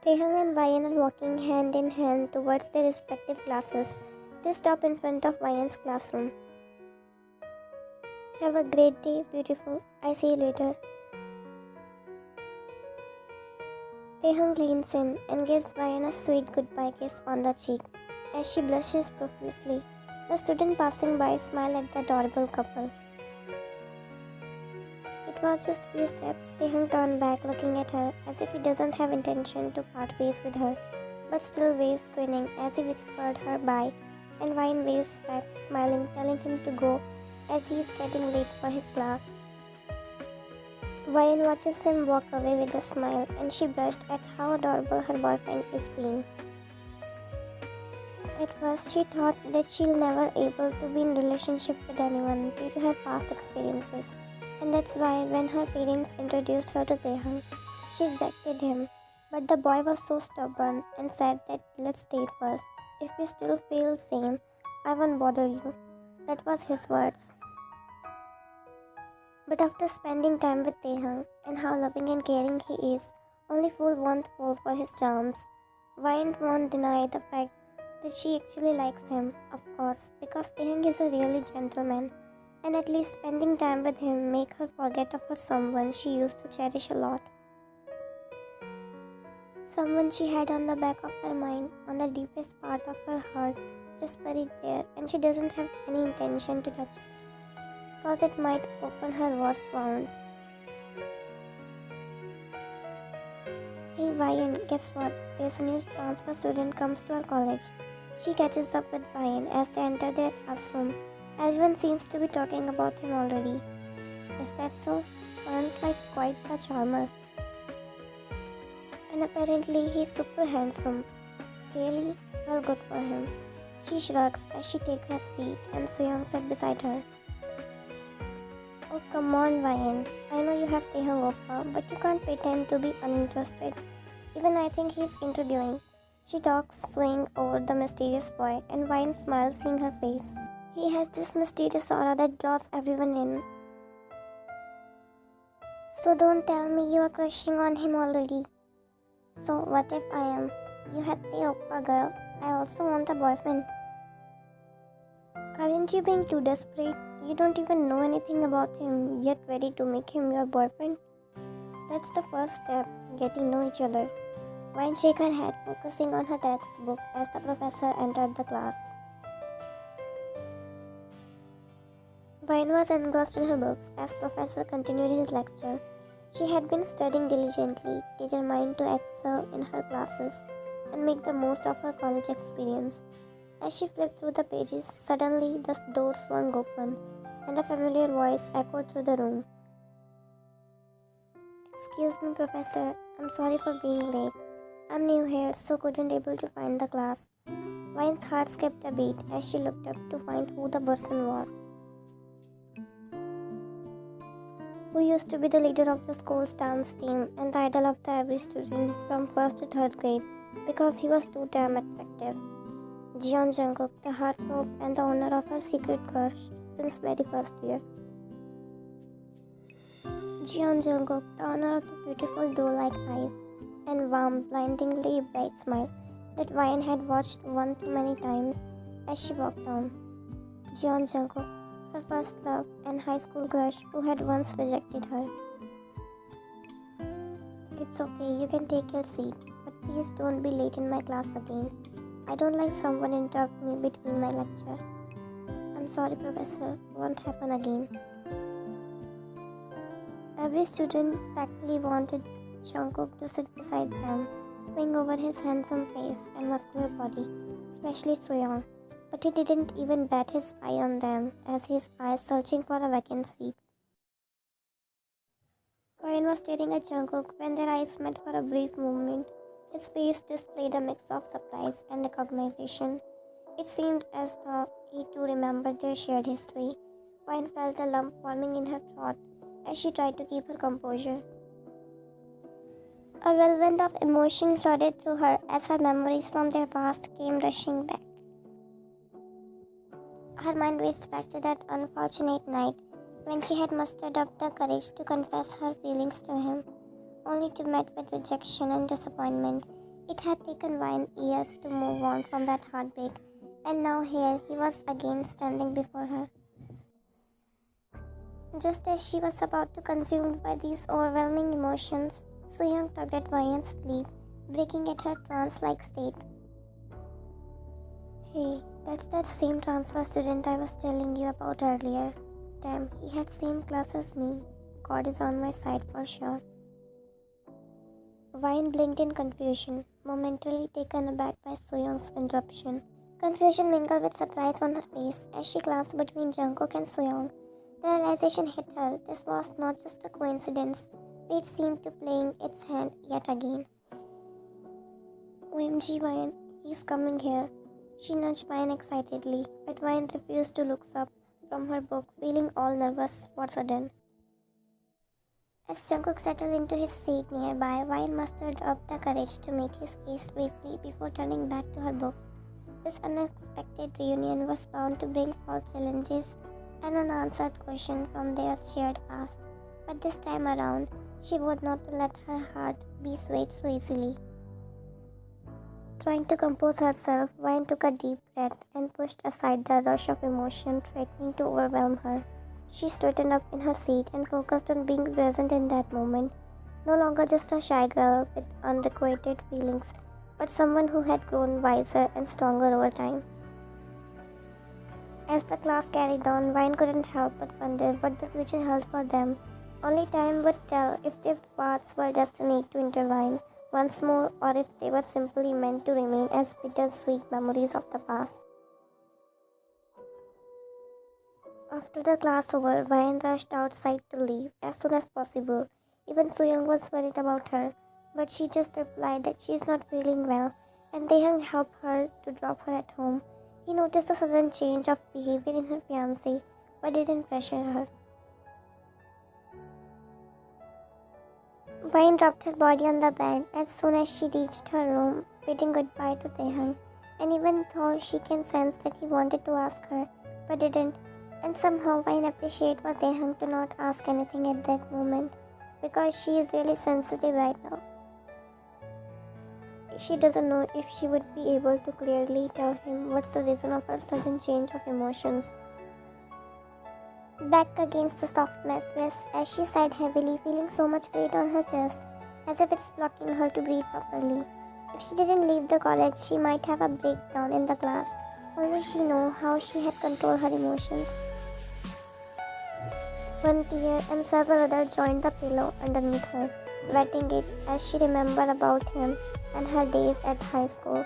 Taehyung and Ryan are walking hand in hand towards their respective classes. They stop in front of Ryan's classroom. Have a great day, beautiful. I see you later. Taehyung leans in and gives Ryan a sweet goodbye kiss on the cheek. As she blushes profusely, the student passing by smile at the adorable couple. It was just few steps. Taehyung turned back looking at her as if he doesn't have intention to part ways with her, but still waves grinning as he whispered her bye, and Ryan waves back smiling, telling him to go as he is getting late for his class. Ryan watches him walk away with a smile, and she blushed at how adorable her boyfriend is being. At first, she thought that she'll never able to be in relationship with anyone due to her past experiences, and that's why when her parents introduced her to Taehyung, she rejected him. But the boy was so stubborn and said that let's date first. If you still feel same, I won't bother you. That was his words. But after spending time with Taehyung and how loving and caring he is, only fool won't fall for his charms. Ryan won't deny the fact that she actually likes him, of course, because Taehyung is a really gentleman, and at least spending time with him make her forget of her someone she used to cherish a lot. Someone she had on the back of her mind, on the deepest part of her heart, just buried there, and she doesn't have any intention to touch it, because it might open her worst wounds. Hey Ryan, guess what? There's a new transfer student comes to our college. She catches up with Ryan as they enter their classroom. Everyone seems to be talking about him already. Is that so? Sounds like quite a charmer. And apparently he's super handsome. Really? Well, good for him. She shrugs as she takes her seat and Soyoung sat beside her. Oh, come on, Ryan. I know you have Taehyung Oppa, but you can't pretend to be uninterested. Even I think he's intriguing. She talks, swaying over the mysterious boy, and Ryan smiles seeing her face. He has this mysterious aura that draws everyone in. So don't tell me you are crushing on him already. So what if I am? You had Taeoppa girl. I also want a boyfriend. Aren't you being too desperate? You don't even know anything about him, yet ready to make him your boyfriend? That's the first step, getting to know each other. Ryan shook her head, focusing on her textbook as the professor entered the class. Ryan was engrossed in her books as Professor continued his lecture. She had been studying diligently, determined to excel in her classes and make the most of her college experience. As she flipped through the pages, suddenly the door swung open, and a familiar voice echoed through the room. Excuse me, Professor. I'm sorry for being late. I'm new here, so couldn't able to find the class. Ryan's heart skipped a beat as she looked up to find who the person was. Who used to be the leader of the school's dance team and the idol of every student from 1st to 3rd grade because he was too damn attractive. Jungkook, the heartthrob and the owner of her secret crush since very first year. Jungkook, the owner of the beautiful doe-like eyes and warm, blindingly bright smile that Ryan had watched one too many times as she walked on. Jungkook, her first love and high school crush who had once rejected her. It's okay, you can take your seat, but please don't be late in my class again. I don't like someone interrupt me between my lecture. I'm sorry, Professor, won't happen again. Every student practically wanted Jungkook to sit beside them, swing over his handsome face and muscular body, especially Soyoung. But he didn't even bat his eye on them as his eyes searching for a vacant seat. Ryan was staring at Jungkook when their eyes met for a brief moment. His face displayed a mix of surprise and recognition. It seemed as though he too remembered their shared history. Ryan felt a lump forming in her throat as she tried to keep her composure. A whirlwind of emotion flooded through her as her memories from their past came rushing back. Her mind raced back to that unfortunate night when she had mustered up the courage to confess her feelings to him, only to meet with rejection and disappointment. It had taken Wayne years to move on from that heartbreak, and now here he was again standing before her. Just as she was about to consumed by these overwhelming emotions, Sooyoung tugged at Wayne's sleeve, breaking at her trance-like state. Hey, that's that same transfer student I was telling you about earlier. Damn, he had same class as me. God is on my side for sure. Wayne blinked in confusion, momentarily taken aback by Sooyoung's interruption. Confusion mingled with surprise on her face as she glanced between Jungkook and Sooyoung. The realization hit her. This was not just a coincidence. Fate seemed to playing its hand yet again. OMG, Wayne, he's coming here. She nudged Wayne excitedly, but Wayne refused to look up from her book, feeling all nervous for sudden. As Jungkook settled into his seat nearby, Wayne mustered up the courage to make his case briefly before turning back to her books. This unexpected reunion was bound to bring forth challenges and unanswered questions from their shared past, but this time around, she would not let her heart be swayed so easily. Trying to compose herself, Wayne took a deep breath and pushed aside the rush of emotion threatening to overwhelm her. She straightened up in her seat and focused on being present in that moment, no longer just a shy girl with unrequited feelings, but someone who had grown wiser and stronger over time. As the class carried on, Wayne couldn't help but wonder what the future held for them. Only time would tell if their paths were destined to intertwine once more or if they were simply meant to remain as bittersweet memories of the past. After the class over, Wayne rushed outside to leave as soon as possible. Even Sooyoung was worried about her, but she just replied that she is not feeling well and Taehyung helped her to drop her at home. He noticed a sudden change of behavior in her fiancé, but didn't pressure her. Wayne dropped her body on the bed as soon as she reached her room, bidding goodbye to Taehyung, and even though she can sense that he wanted to ask her, but didn't, and somehow Wayne appreciated for Taehyung to not ask anything at that moment, because she is really sensitive right now. She doesn't know if she would be able to clearly tell him what's the reason of her sudden change of emotions. Back against the soft mattress as she sighed heavily, feeling so much weight on her chest, as if it's blocking her to breathe properly. If she didn't leave the college, she might have a breakdown in the class. Only she knew how she had controlled her emotions. One tear and several others joined the pillow underneath her, wetting it as she remembered about him and her days at high school.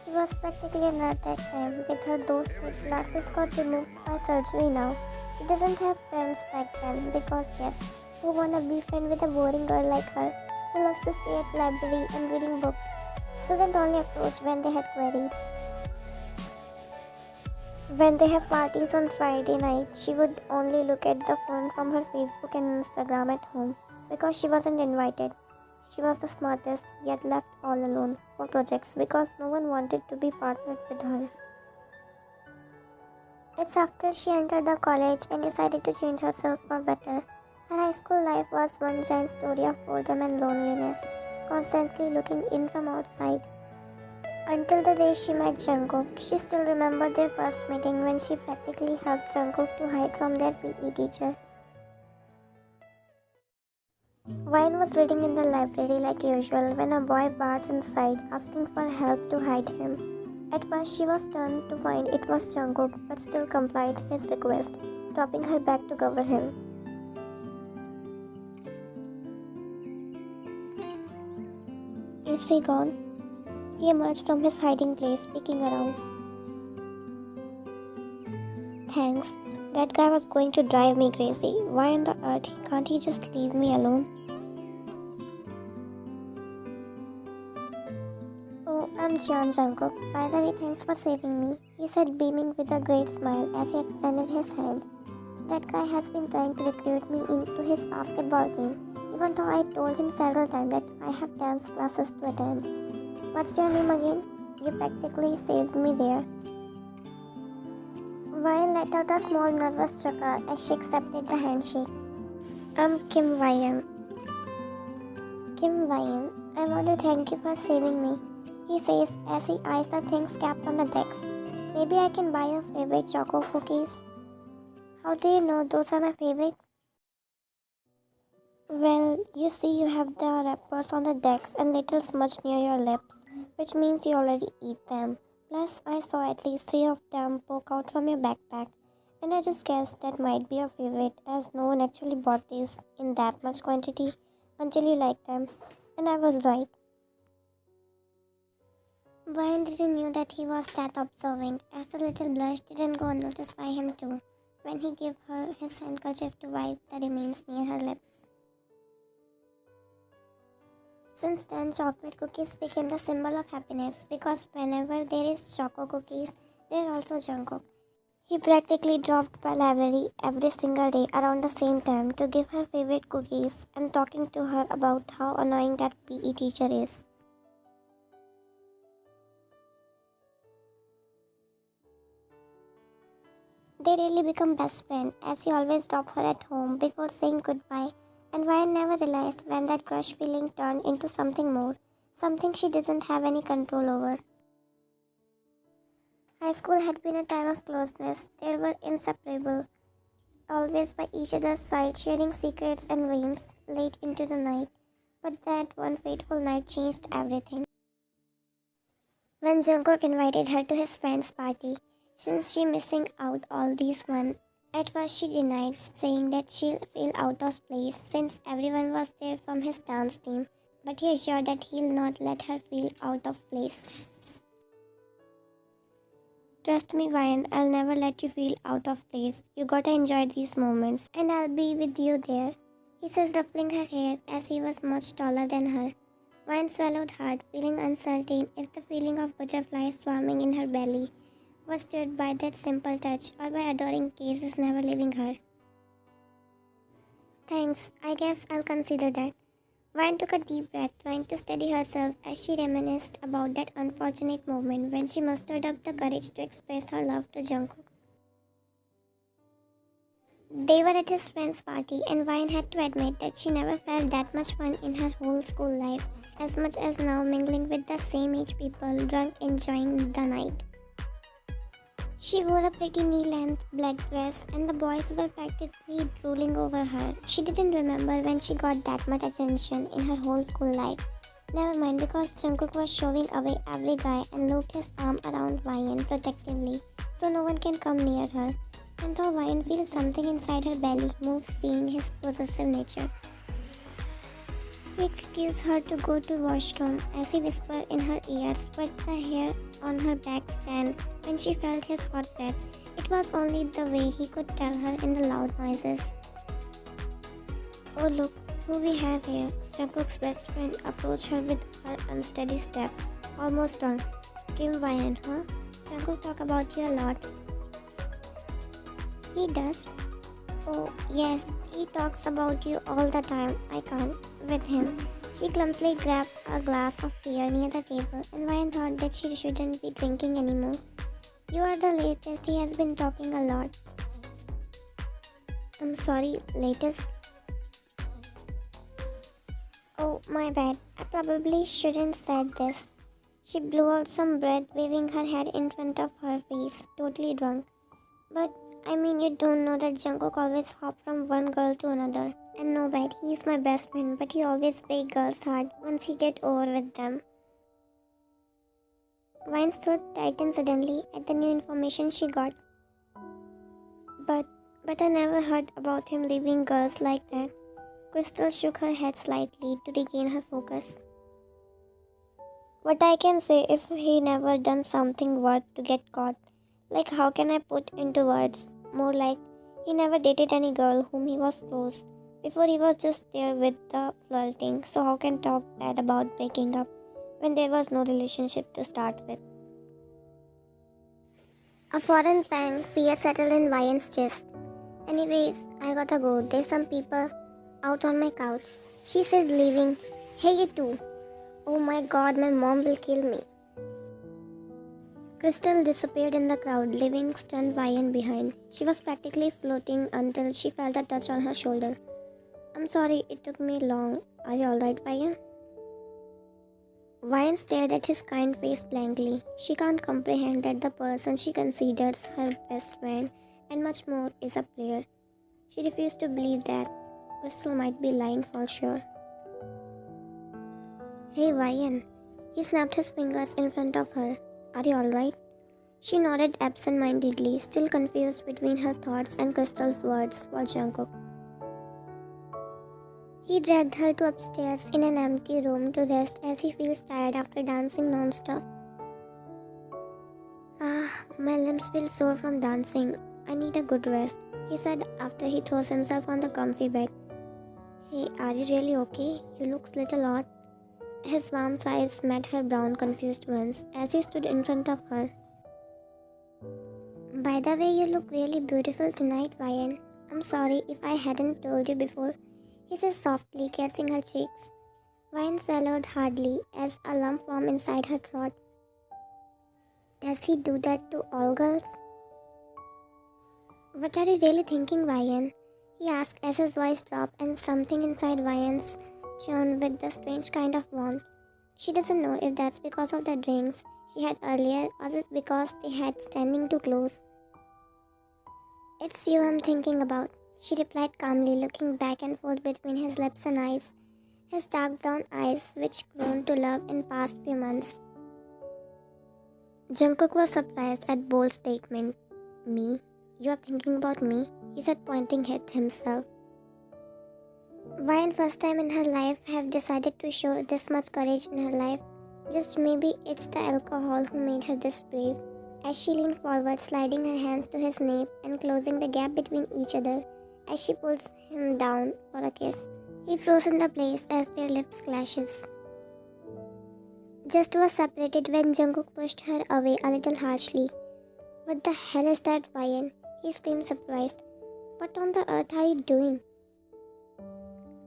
She was practically a nerd that time, with her those thick glasses got removed by surgery now. She doesn't have friends back then because yes, who wanna be friend with a boring girl like her who loves to stay at library and reading books? Students only approach when they had queries. When they have parties on Friday night, she would only look at the phone from her Facebook and Instagram at home because she wasn't invited. She was the smartest, yet left all alone for projects because no one wanted to be partnered with her. It's after she entered the college and decided to change herself for better. Her high school life was one giant story of boredom and loneliness, constantly looking in from outside. Until the day she met Jungkook, she still remembered their first meeting when she practically helped Jungkook to hide from their PE teacher. Wayne was reading in the library like usual when a boy barged inside, asking for help to hide him. At first she was stunned to find it was Jungkook, but still complied his request, dropping her back to cover him. Is he gone? He emerged from his hiding place, peeking around. Thanks. That guy was going to drive me crazy. Why on the earth can't he just leave me alone? Oh, I'm Jungkook. By the way, thanks for saving me, he said, beaming with a great smile as he extended his hand. That guy has been trying to recruit me into his basketball team, even though I told him several times that I have dance classes to attend. What's your name again? You practically saved me there. Wayne let out a small nervous chuckle as she accepted the handshake. I'm Kim Wayne. Kim Wayne, I want to thank you for saving me, he says as he eyes the things kept on the decks. Maybe I can buy your favorite choco cookies. How do you know those are my favorite? Well, you see, you have the wrappers on the decks and little smudge near your lips, which means you already eat them. Plus, I saw at least 3 of them poke out from your backpack, and I just guessed that might be your favorite, as no one actually bought these in that much quantity until you liked them, and I was right. Brian didn't know that he was that observant, as the little blush didn't go unnoticed by him too, when he gave her his handkerchief to wipe the remains near her lips. Since then, chocolate cookies became the symbol of happiness because whenever there is choco cookies, there are also Jungkook. He practically dropped by library every single day around the same time to give her favorite cookies and talking to her about how annoying that PE teacher is. They really become best friends as he always dropped her at home before saying goodbye, and Ryan never realized when that crush feeling turned into something more, something she doesn't have any control over. High school had been a time of closeness. They were inseparable, always by each other's side, sharing secrets and dreams late into the night. But that one fateful night changed everything. When Jungkook invited her to his friend's party, since she missing out all these months, at first she denied, saying that she'll feel out of place since everyone was there from his dance team. But he assured that he'll not let her feel out of place. Trust me, Ryan, I'll never let you feel out of place. You gotta enjoy these moments, and I'll be with you there. He says, ruffling her hair as he was much taller than her. Ryan swallowed hard, feeling uncertain if the feeling of butterflies swarming in her belly was stirred by that simple touch or by adoring kisses never leaving her. Thanks, I guess I'll consider that. Ryan took a deep breath, trying to steady herself as she reminisced about that unfortunate moment when she mustered up the courage to express her love to Jungkook. They were at his friend's party, and Ryan had to admit that she never felt that much fun in her whole school life, as much as now mingling with the same age people, drunk, enjoying the night. She wore a pretty knee-length black dress and the boys were practically drooling over her. She didn't remember when she got that much attention in her whole school life. Never mind, because Jungkook was shoving away every guy and looped his arm around Ryan protectively so no one can come near her. And though Ryan feels something inside her belly move seeing his possessive nature. He excused her to go to washroom as he whispered in her ears but the hair on her back stand when she felt his hot breath. It was only the way he could tell her in the loud noises. Oh look, who we have here. Jungkook's best friend approached her with her unsteady step, almost drunk. Kim Ryan, huh? Jungkook talk about you a lot. He does? Oh, yes, he talks about you all the time. I can't. With him. She clumsily grabbed a glass of beer near the table, and Ryan thought that she shouldn't be drinking anymore. You are the latest. He has been talking a lot. I'm sorry, latest? Oh, my bad. I probably shouldn't said this. She blew out some breath, waving her head in front of her face, totally drunk. But I mean, you don't know that Jungkook always hop from one girl to another. And no bad, he's my best friend, but he always break girls' heart once he get over with them. Vine's throat tightened suddenly at the new information she got. But I never heard about him leaving girls like that. Crystal shook her head slightly to regain her focus. What I can say if he never done something worth to get caught. Like how can I put into words? More like, he never dated any girl whom he was close. Before he was just there with the flirting, so how can talk bad about breaking up when there was no relationship to start with? A foreign pang, fear settled in Ryan's chest. Anyways, I gotta go. There's some people out on my couch. She says leaving. Hey you too. Oh my god, my mom will kill me. Crystal disappeared in the crowd, leaving stunned Ryan behind. She was practically floating until she felt a touch on her shoulder. I'm sorry it took me long. Are you alright, Ryan? Ryan stared at his kind face blankly. She can't comprehend that the person she considers her best friend and much more is a player. She refused to believe that Crystal might be lying for sure. Hey Ryan, he snapped his fingers in front of her. Are you alright? She nodded absent-mindedly, still confused between her thoughts and Crystal's words for Jungkook. He dragged her to upstairs in an empty room to rest as he feels tired after dancing non-stop. My limbs feel sore from dancing. I need a good rest, he said after he throws himself on the comfy bed. Hey, are you really okay? You look little odd. His warm eyes met her brown confused ones as he stood in front of her. By the way, you look really beautiful tonight, Ryan. I'm sorry if I hadn't told you before, he said softly, kissing her cheeks. Ryan swallowed hardly as a lump formed inside her throat. Does he do that to all girls? What are you really thinking, Ryan? He asked as his voice dropped and something inside Ryan's shone with the strange kind of warmth. She doesn't know if that's because of the drinks she had earlier or is it because they had standing too close. It's you I'm thinking about, she replied calmly, looking back and forth between his lips and eyes, his dark brown eyes which grown to love in past few months. Jungkook was surprised at Bold's statement. Me? You are thinking about me? He said, pointing at himself. Ryan, first time in her life, have decided to show this much courage in her life. Just maybe it's the alcohol who made her this brave. As she leaned forward, sliding her hands to his nape and closing the gap between each other, as she pulls him down for a kiss. He froze in the place as their lips clashes. Just was separated when Jungkook pushed her away a little harshly. What the hell is that, Ryan? He screamed surprised. What on the earth are you doing?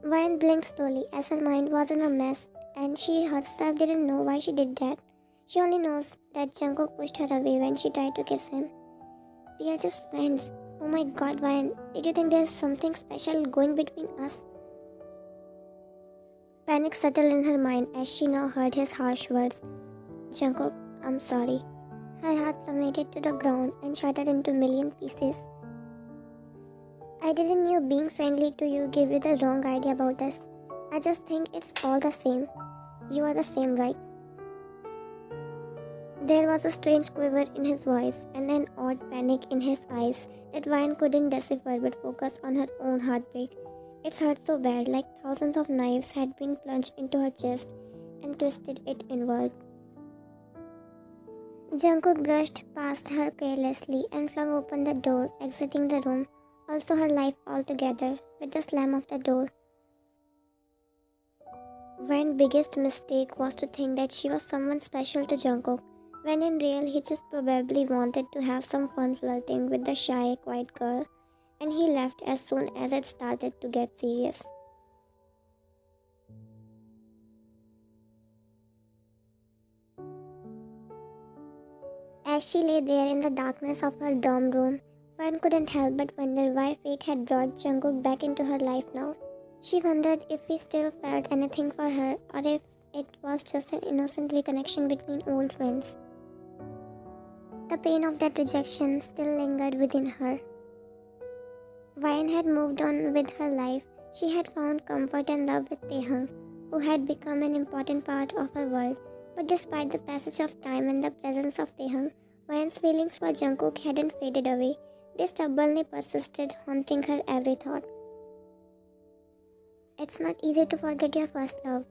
Ryan blinked slowly as her mind was in a mess and she herself didn't know why she did that. She only knows that Jungkook pushed her away when she tried to kiss him. We are just friends. Oh my god, Ryan, did you think there's something special going between us? Panic settled in her mind as she now heard his harsh words. Jungkook, I'm sorry. Her heart plummeted to the ground and shattered into a million pieces. I didn't know being friendly to you gave you the wrong idea about us. I just think it's all the same. You are the same, right? There was a strange quiver in his voice and an odd panic in his eyes that Ryan couldn't decipher but focus on her own heartbreak. It hurt so bad, like thousands of knives had been plunged into her chest and twisted it inward. Jungkook brushed past her carelessly and flung open the door, exiting the room, also her life altogether, with the slam of the door. Ryan's biggest mistake was to think that she was someone special to Jungkook, when in real he just probably wanted to have some fun flirting with the shy, quiet girl, and he left as soon as it started to get serious. As she lay there in the darkness of her dorm room, Ryan couldn't help but wonder why fate had brought Jungkook back into her life now. She wondered if he still felt anything for her or if it was just an innocent reconnection between old friends. The pain of that rejection still lingered within her. Ryan had moved on with her life. She had found comfort and love with Taehyung, who had become an important part of her world. But despite the passage of time and the presence of Taehyung, Ryan's feelings for Jungkook hadn't faded away. They stubbornly persisted, haunting her every thought. It's not easy to forget your first love.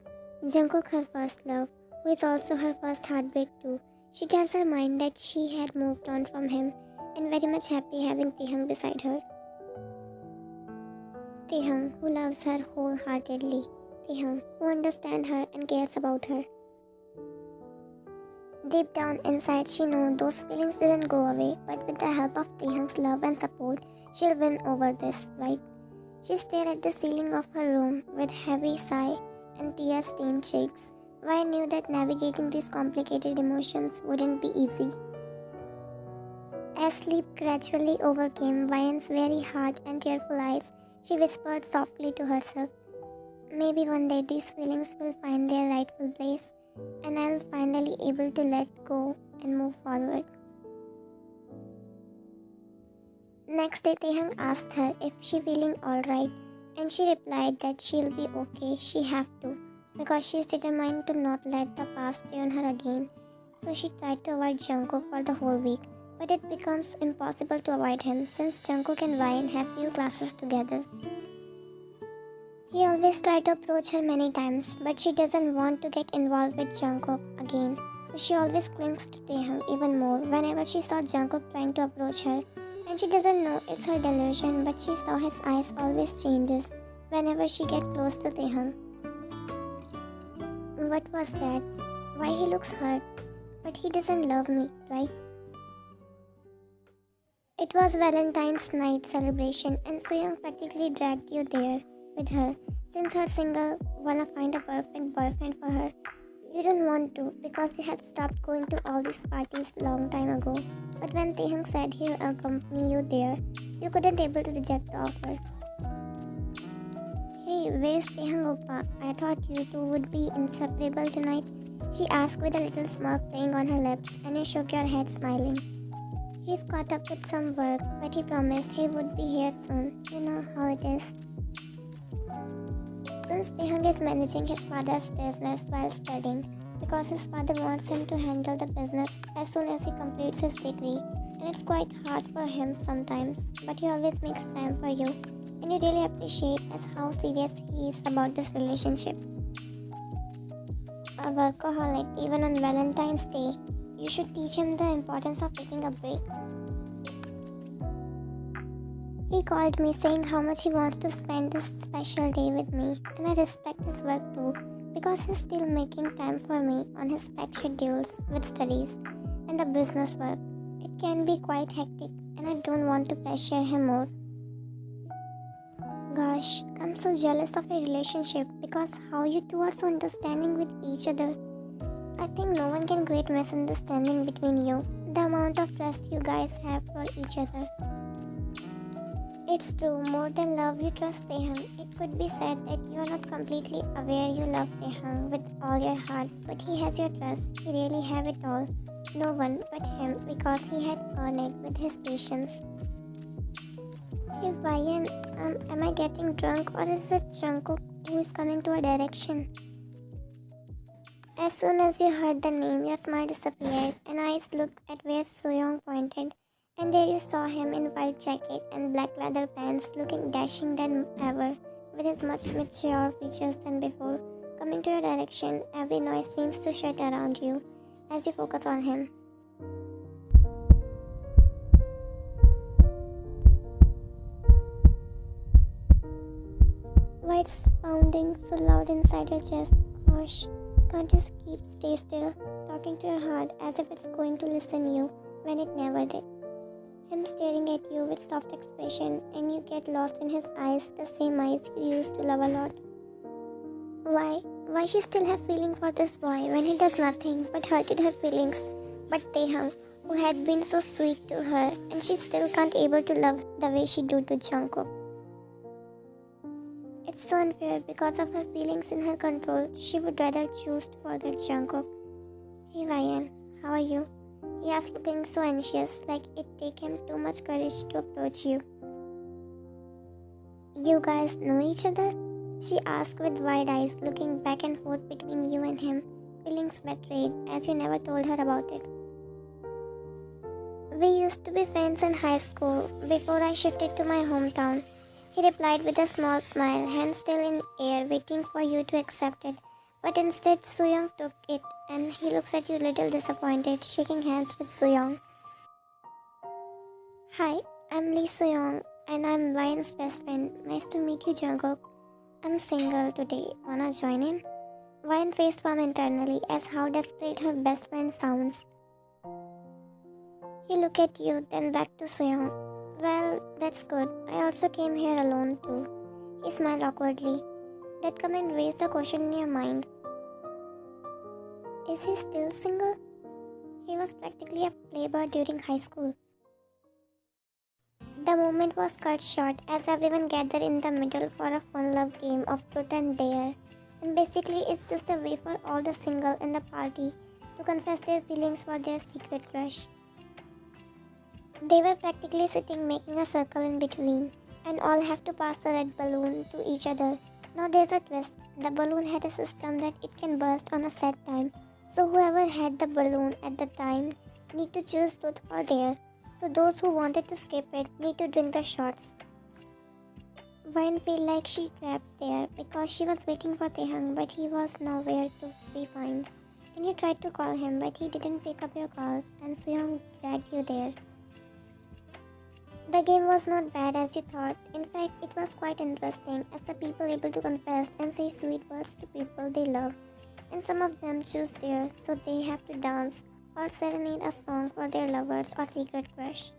Jungkook, her first love, who is also her first heartbreak too. She tells her mind that she had moved on from him and very much happy having Taehyung beside her. Taehyung, who loves her wholeheartedly. Taehyung, who understands her and cares about her. Deep down inside, she knows those feelings didn't go away, but with the help of Taehyung's love and support, she'll win over this, right? She stared at the ceiling of her room with heavy sigh and tear-stained cheeks. Ryan knew that navigating these complicated emotions wouldn't be easy. As sleep gradually overcame Ryan's very hard and tearful eyes, she whispered softly to herself, maybe one day these feelings will find their rightful place. and I'll finally able to let go and move forward. Next day, Taehyung asked her if she feeling alright, and she replied that she'll be okay, she have to, because she's determined to not let the past stay on her again. So she tried to avoid Jungkook for the whole week, but it becomes impossible to avoid him since Jungkook and Ryan have few classes together. He always tried to approach her many times, but she doesn't want to get involved with Jungkook again, so she always clings to Taehyung even more whenever she saw Jungkook trying to approach her. And she doesn't know it's her delusion, but she saw his eyes always changes whenever she get close to Taehyung. What was that? Why he looks hurt? But he doesn't love me, right? It was Valentine's night celebration and Soyoung practically dragged you there with her. Since her single, wanna find a perfect boyfriend for her. You don't want to because you had stopped going to all these parties long time ago. But when Taehyung said he'll accompany you there, you couldn't able to reject the offer. Hey, where's Taehyung Oppa? I thought you two would be inseparable tonight. She asked with a little smirk playing on her lips, and you shook your head smiling. He's caught up with some work, but he promised he would be here soon. You know how it is. Since Taehyung is managing his father's business while studying, because his father wants him to handle the business as soon as he completes his degree, and it's quite hard for him sometimes, but he always makes time for you, and you really appreciate as how serious he is about this relationship. A workaholic even on Valentine's Day, you should teach him the importance of taking a break. He called me saying how much he wants to spend this special day with me, and I respect his work too because he's still making time for me on his packed schedules with studies and the business work. It can be quite hectic and I don't want to pressure him more. Gosh, I'm so jealous of your relationship because how you two are so understanding with each other. I think no one can create misunderstanding between you. The amount of trust you guys have for each other. It's true, more than love you trust Taehyung. It could be said that you are not completely aware you love Taehyung with all your heart, but he has your trust. He really have it all. No one but him because he had earned it with his patience. Hey Ryan, am I getting drunk or is it Jungkook who is coming to our direction? As soon as you heard the name, your smile disappeared and eyes looked at where Soyoung pointed. And there you saw him in white jacket and black leather pants looking dashing than ever with his much mature features than before. Coming to your direction, every noise seems to shut around you as you focus on him. Why it's pounding so loud inside your chest? Gosh, can't you stay still, talking to your heart as if it's going to listen you when it never did. Him staring at you with soft expression and you get lost in his eyes, the same eyes you used to love a lot. Why she still have feeling for this boy when he does nothing but hurted her feelings? But Taehyung, who had been so sweet to her, and she still can't able to love the way she do to Jungkook. It's so unfair because of her feelings in her control. She would rather choose to forget Jungkook. Hey Ryan, how are you? He asked looking so anxious, like it take him too much courage to approach you. You guys know each other? She asked with wide eyes, looking back and forth between you and him, feelings betrayed as you never told her about it. We used to be friends in high school before I shifted to my hometown. He replied with a small smile, hands still in air, waiting for you to accept it. But instead, Soyoung took it and he looks at you a little disappointed, shaking hands with Soyoung. Hi, I'm Lee Soyoung and I'm Ryan's best friend. Nice to meet you, Jungkook. I'm single today. Wanna join in? Ryan faced palm internally as how desperate her best friend sounds. He looked at you, then back to Soyoung. Well, that's good. I also came here alone too. He smiled awkwardly. That comment raised a question in your mind. Is he still single? He was practically a playboy during high school. The moment was cut short as everyone gathered in the middle for a fun love game of truth and dare. And basically, it's just a way for all the single in the party to confess their feelings for their secret crush. They were practically sitting making a circle in between, and all have to pass the red balloon to each other. Now there's a twist. The balloon had a system that it can burst on a set time, so whoever had the balloon at the time need to choose truth or dare. So those who wanted to skip it need to drink the shots. Vine felt like she trapped there because she was waiting for Taehang, but he was nowhere to be found. And you tried to call him, but he didn't pick up your calls, and Suyong dragged you there. The game was not bad as you thought. In fact, it was quite interesting as the people able to confess and say sweet words to people they love. And some of them choose dare, so they have to dance or serenade a song for their lovers or secret crush.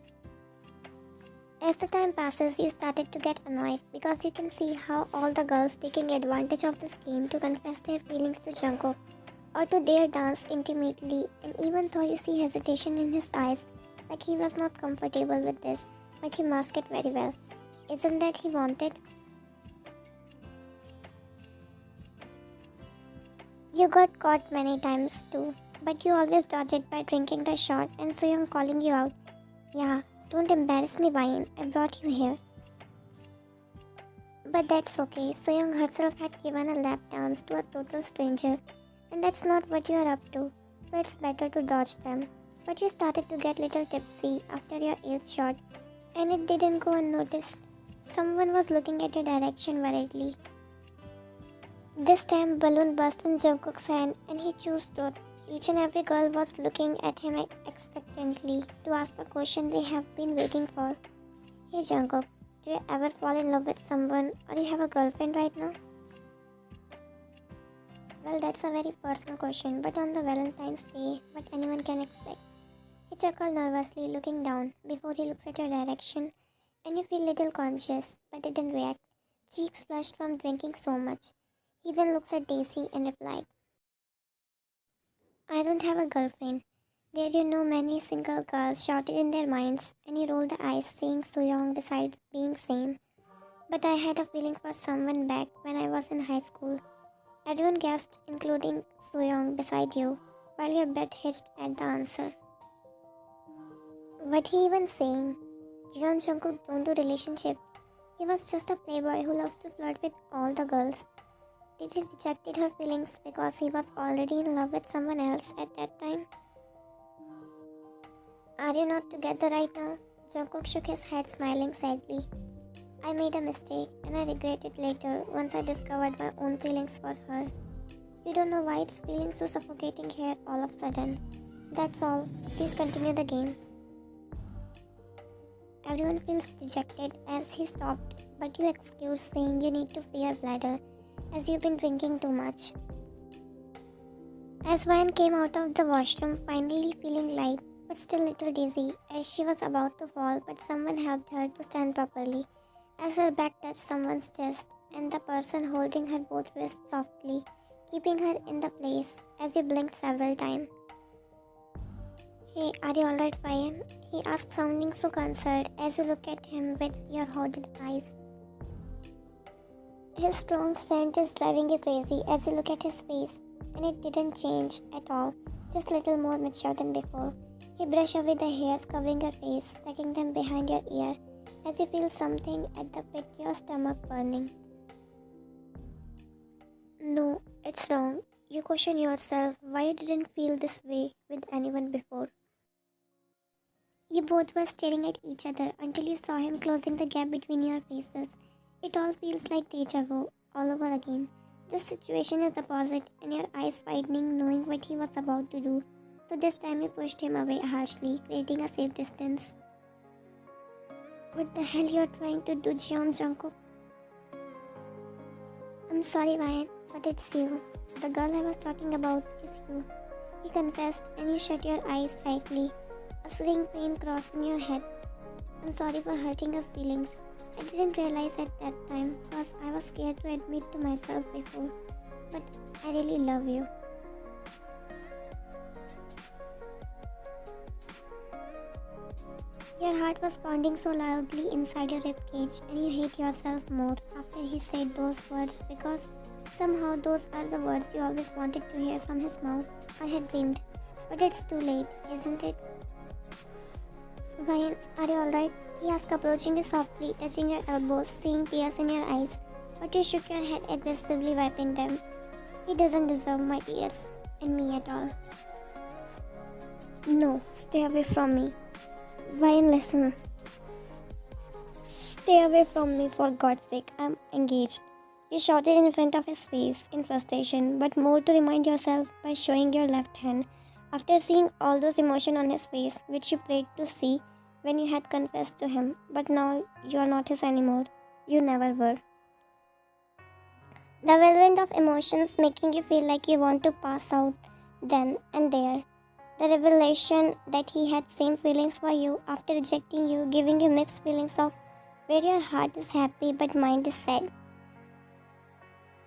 As the time passes, you started to get annoyed because you can see how all the girls taking advantage of this game to confess their feelings to Jungkook or to dare dance intimately, and even though you see hesitation in his eyes like he was not comfortable with this, but he masked it very well. Isn't that he wanted? You got caught many times too, but you always dodged it by drinking the shot and Soyoung calling you out. Yeah, don't embarrass me, Vine. I brought you here. But that's okay. Soyoung herself had given a lap dance to a total stranger, and that's not what you are up to, so it's better to dodge them. But you started to get little tipsy after your 8th shot, and it didn't go unnoticed. Someone was looking at your direction worriedly. This time, balloon burst in Jungkook's hand, and he chose truth. Each and every girl was looking at him expectantly to ask the question they have been waiting for. Hey Jungkook, do you ever fall in love with someone, or you have a girlfriend right now? Well, that's a very personal question, but on the Valentine's Day, what anyone can expect. He chuckled nervously, looking down before he looks at your direction, and you feel little conscious, but didn't react. Cheeks flushed from drinking so much. He then looks at Daisy and replied, I don't have a girlfriend. There you know many single girls shouted in their minds, and he rolled the eyes, saying Soyoung besides being sane. But I had a feeling for someone back when I was in high school. Everyone gasped, including Soyoung beside you, while your breath hitched at the answer. What he even saying? Jeon Jungkook don't do relationship. He was just a playboy who loves to flirt with all the girls. Did he rejected her feelings because he was already in love with someone else at that time? Are you not together right now? Jungkook shook his head, smiling sadly. I made a mistake and I regret it later once I discovered my own feelings for her. You don't know why it's feeling so suffocating here all of a sudden. That's all. Please continue the game. Everyone feels dejected as he stopped, but you excuse saying you need to free your bladder as you've been drinking too much. As Vine came out of the washroom, finally feeling light but still a little dizzy, as she was about to fall, but someone helped her to stand properly, as her back touched someone's chest, and the person holding her both wrists softly, keeping her in the place, as you blinked several times. Hey, are you alright, Vine? He asked, sounding so concerned as you look at him with your hooded eyes. His strong scent is driving you crazy as you look at his face, and it didn't change at all, just a little more mature than before. He brushed away the hairs covering your face, tucking them behind your ear, as you feel something at the pit of your stomach burning. No, it's wrong. You question yourself why you didn't feel this way with anyone before. You both were staring at each other until you saw him closing the gap between your faces. It all feels like deja vu all over again. This situation is opposite and your eyes widening knowing what he was about to do. So this time you pushed him away harshly, creating a safe distance. What the hell you're trying to do, Jungkook? I'm sorry, Ryan, but it's you. The girl I was talking about is you. He confessed and you shut your eyes tightly. A stinging pain crossed in your head. I'm sorry for hurting your feelings. I didn't realize at that time because I was scared to admit to myself before. But I really love you. Your heart was pounding so loudly inside your ribcage and you hate yourself more after he said those words because Somehow those are the words you always wanted to hear from his mouth or had dreamed. But it's too late, isn't it? Ryan, are you alright? He asked, approaching you softly, touching your elbows, seeing tears in your eyes. But you shook your head aggressively, wiping them. He doesn't deserve my tears, and me at all. No, stay away from me. Ryan, listen. Stay away from me, for God's sake. I'm engaged. You shouted in front of his face in frustration, but more to remind yourself by showing your left hand after seeing all those emotion on his face, which you prayed to see when you had confessed to him. But now you are not his anymore. You never were. The whirlwind of emotions making you feel like you want to pass out then and there. The revelation that he had same feelings for you after rejecting you, giving you mixed feelings of where your heart is happy but mind is sad.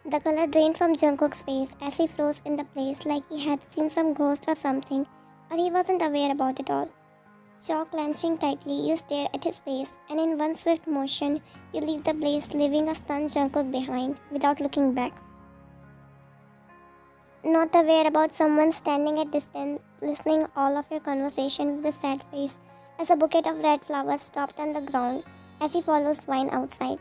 The color drained from Jungkook's face as he froze in the place like he had seen some ghost or something, or he wasn't aware about it all. Jaw clenching tightly, you stare at his face, and in one swift motion, you leave the place, leaving a stunned Jungkook behind, without looking back. Not aware about someone standing at distance, listening all of your conversation with a sad face, as a bouquet of red flowers dropped on the ground as he follows Vine outside.